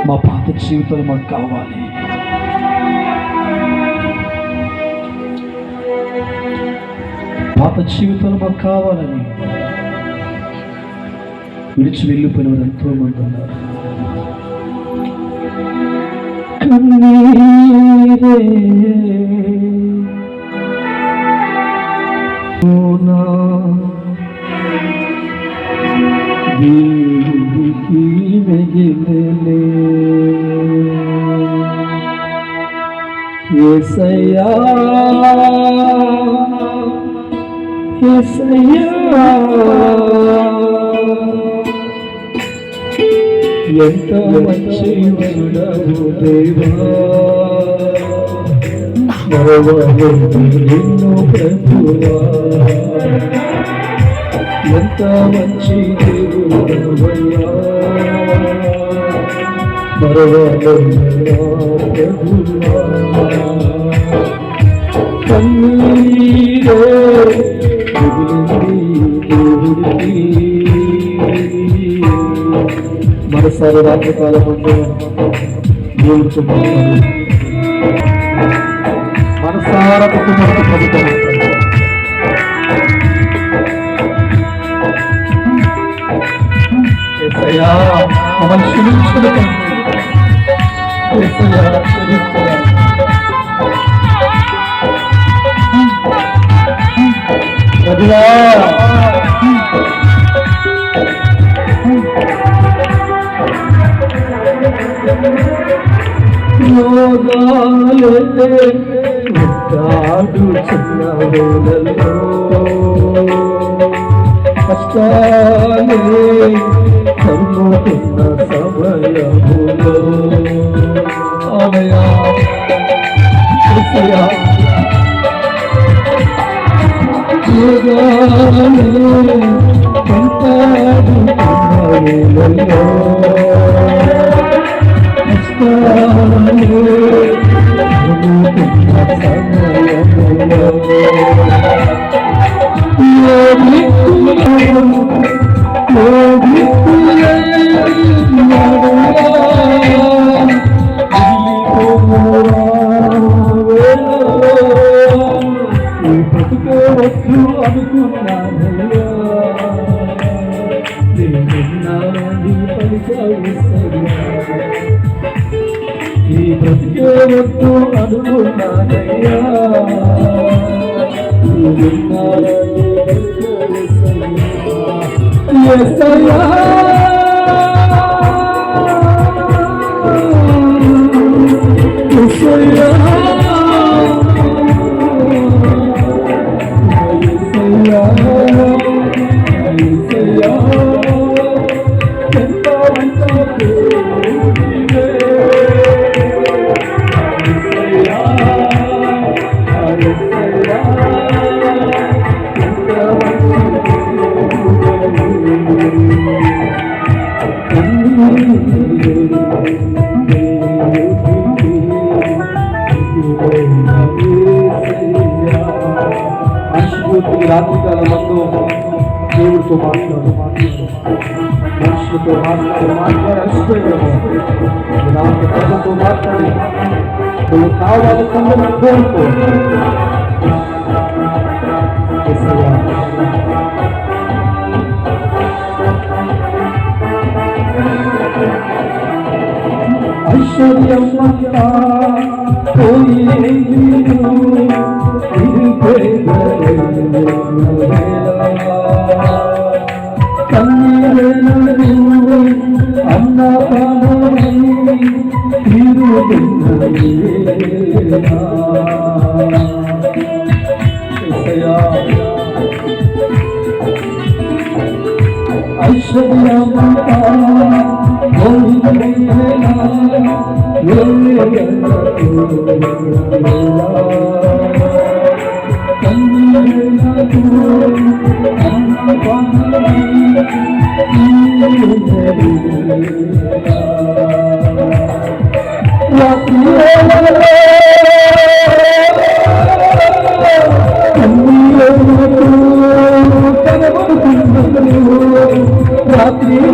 మా పాత జీవితాలు మాకు కావాలి. పాత జీవితాలు మాకు కావాలని విడిచి వెళ్ళిపోయిన వారు ఎంతో మంది ఉన్నారు. కన్నీరే దేవుడికి మిగిలే యేసయ్యా యేసయ్యా ఎంత మంచివాడవు దేవా, మరవలేను నిన్ను ప్రభువా, ఎంత మంచి దేవుడవయ్యా, మరవలేను ప్రభువా. కన్నీరే దేవుడికి మరోసారి రాత్రికాలం దేవుడు చెప్తున్నాడు, మనసారా కుటుంబానికి ప్రభుత్వం మమ్మల్ని క్షమించుకుంటాం. కష్టాలే కమ్ముకున్న సమయములో ఆమయ్యా బ్రతుకోవచ్చు అనుకున్నానయ్యా, నేనున్నానని పలికావు ఈ బ్రతికేవద్దు అనుకున్నానయ్యా, నేనున్నానని పలికావు రాత్రికాలం మందు దేవుడితో మాట్లాడు, మనుషులతో మాట్లాడి అలసిపోయాము. ప్రజలతో మాట్లాడి నువ్వు కావాల్సిందని కోరుకో. ఐశ్వర్యం రాత్రి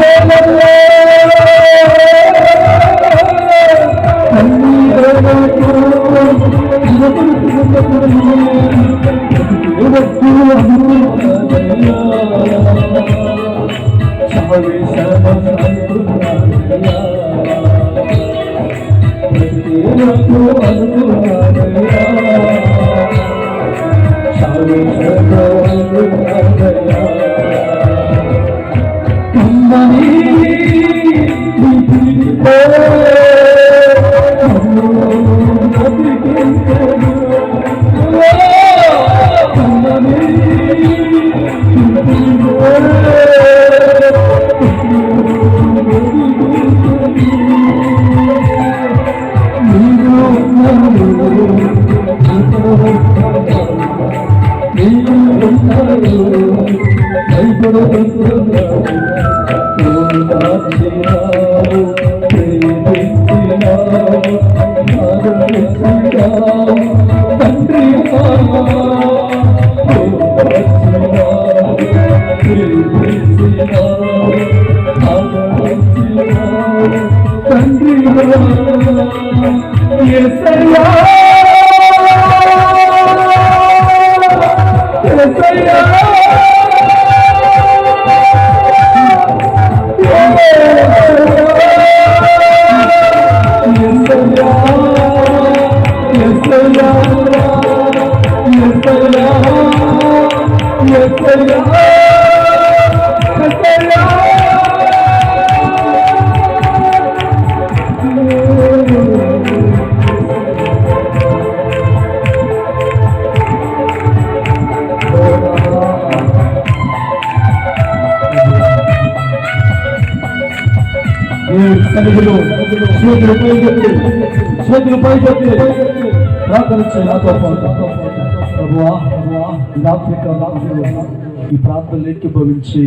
ఈ ప్రార్థనలు ఏకీభవించి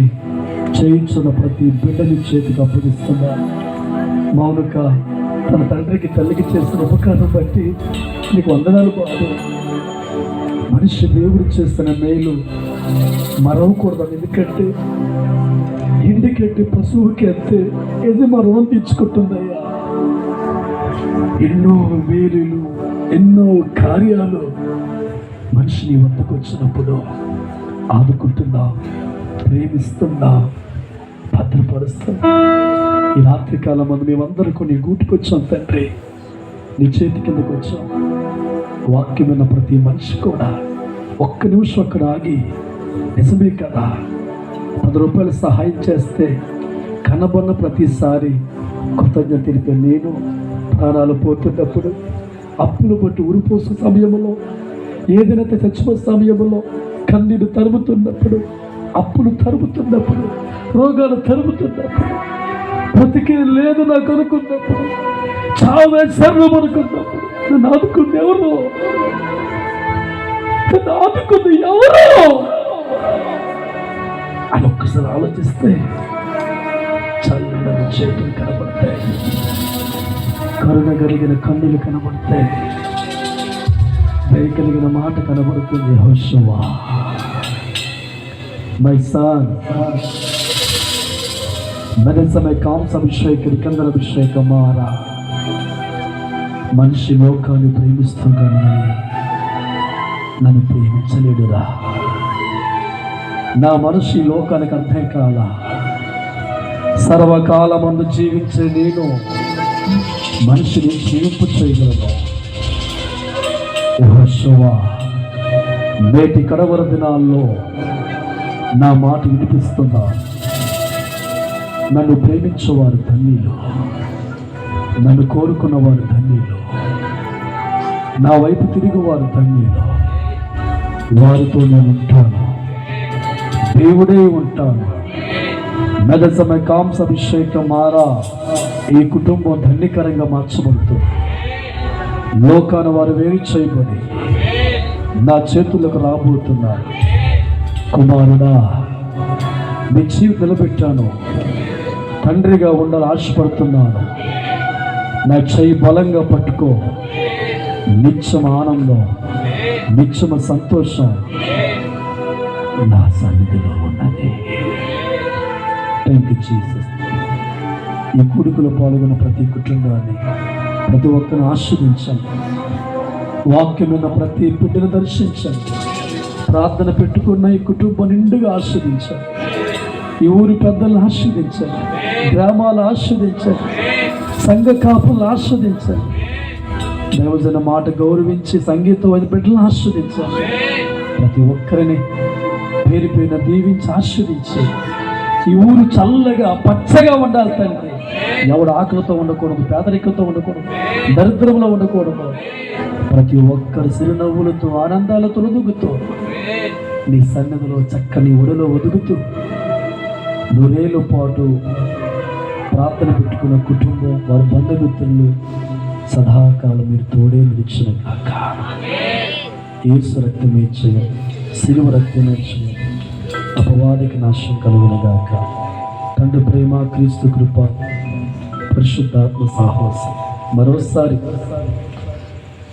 చేయించున్న ప్రతి బిడ్డని చేతికి అప్పగిస్తున్నా. మౌనిక తన తండ్రికి తల్లికి చేసిన ఉపకారం బట్టి నీకు వందనాలు కాదు. మనిషి దేవుడు చేస్తున్న మేలు మరవకూడదు. ఎందుకంటే పశువుకి అంతే ఇది మరవం తీర్చుకుంటుందయ్యా. ఎన్నో మేలులు ఎన్నో కార్యాలు మనిషిని వద్దకు వచ్చినప్పుడు ఆదుకుంటున్నా, ప్రేమిస్తున్నా, భద్రపరుస్తున్నా. ఈ రాత్రికాలం మనం మేమందరూ నీ గూటికి వచ్చాం తండ్రి, నీ చేతి కిందకు వచ్చాం. వాక్యమైన ప్రతి మనిషి కూడా ఒక్క నిమిషం అక్కడ ఆగి నిజమే కదా 10 రూపాయలు సహాయం చేస్తే కనబన్న ప్రతిసారి కృతజ్ఞత తెలిపే నేను ప్రాణాలు పోతున్నప్పుడు, అప్పులు బట్టి ఉరిపోసే సమయంలో, ఏదైనా చచ్చిపోయే సమయంలో, కన్నీరు తరుముతున్నప్పుడు, అప్పులు తరుముతున్నప్పుడు, రోగాలు తరుముతున్నప్పుడు, బ్రతికే లేదు నాకు అనుకున్నప్పుడు, చావే సర్వం అనుకున్నప్పుడు నన్ను ఆదుకుంది ఎవరు? నన్ను ఆదుకుంది ఎవరు అని ఒక్కసారి ఆలోచిస్తే చల్లని చేతులు కనబడతాయి, కరుణ కలిగిన కన్నులు కనబడతాయి, దయ కలిగిన మాట కనబడుతుంది. యెహోషువా మై సన్ मेरे समय काम अभिषेक कंदर अभिषेक मारा మనిషి లోకాన్ని ప్రేమిస్తూ కానీ నన్ను ప్రేమించలేడురా. నా మనసు ఈ లోకానికి అర్థం కాల. సర్వకాలమందు జీవించే నేను మనిషిని జీవింపు చేయగలను. యెహోషువా నేటి కడవర దినాల్లో నా మాట వినిపిస్తున్నా. నన్ను ప్రేమించేవారు ధన్యులు, నన్ను కోరుకున్నవారు ధన్యులు, నా వైపు తిరిగివారు ధన్యులు. వారితో నేను ఉంటాను, దేవుడే ఉంటాను. మెదసమ కాంస అభిషేకం మారా ఈ కుటుంబం ధన్యకరంగా మార్చబడుతుంది. లోకాన వారు వేరు చేయబడి నా చేతులకు రాబోతున్నారు. కుమారుడా నీ జీవి నిలబెట్టాను, తండ్రిగా ఉండాలని ఆశపడుతున్నాను. నా చెయ్యి బలంగా పట్టుకో. నిత్యమ ఆనందం, నిత్యమ సంతోషం నా సన్నిధిలో ఉన్నది. Thank you Jesus. ఈ కూడుకులో పాల్గొన్న ప్రతి కుటుంబాన్ని, ప్రతి ఒక్కరిని ఆశీర్వదించండి. వాక్యమైన ప్రతి బిడ్డను దర్శించండి. ప్రార్థన పెట్టుకున్న ఈ కుటుంబం నిండుగా ఆశీర్వదించండి. ఈ ఊరి పెద్దలను ఆశీర్వదించండి. గ్రామాలు ఆస్వాదించండి, సంఘ కాపులను ఆస్వాదించండి, దైవజన మాట గౌరవించి సంగీత బిడ్డలను ఆస్వాదించండి. ప్రతి ఒక్కరిని పేరు పేరున దీవించి ఆస్వాదించి ఈ ఊరు చల్లగా పచ్చగా ఉండాలి తండ్రి. ఎవడు ఆకలితో ఉండకూడదు, పేదరికంతో ఉండకూడదు, దరిద్రంలో ఉండకూడదు. ప్రతి ఒక్కరి చిరునవ్వులతో ఆనందాలతో ఒదుగుతూ నీ సన్నిధిలో చక్కని ఒడిలో ఒదుగుతూ నూరేళ్ళ పాటు ప్రార్థన పెట్టుకున్న కుటుంబం, వారి బంధుమిత్రులు సదాకాలం మీరు తోడే నిరీక్షణ కాక. యేసు రక్తమే చేయం, సిలువ రక్తమే చేయం, అపవాదికి నాశనం కలుగునగాక. తండ్రి ప్రేమ, క్రీస్తు కృప, పరిశుద్ధాత్మ సాహసం. మరోసారి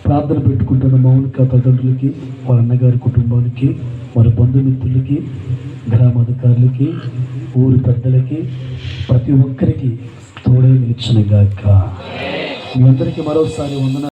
ప్రార్థన పెట్టుకుంటున్న మౌనిక తల్లిదండ్రులకి, వాళ్ళ అన్నగారి కుటుంబానికి, వారి బంధుమిత్రులకి, గ్రామాధికారులకి, ఊరి పెద్దలకి, ప్రతి ఒక్కరికి తోడే నిరీక్షణ గాక. మీ అందరికీ మరోసారి వందనాలు.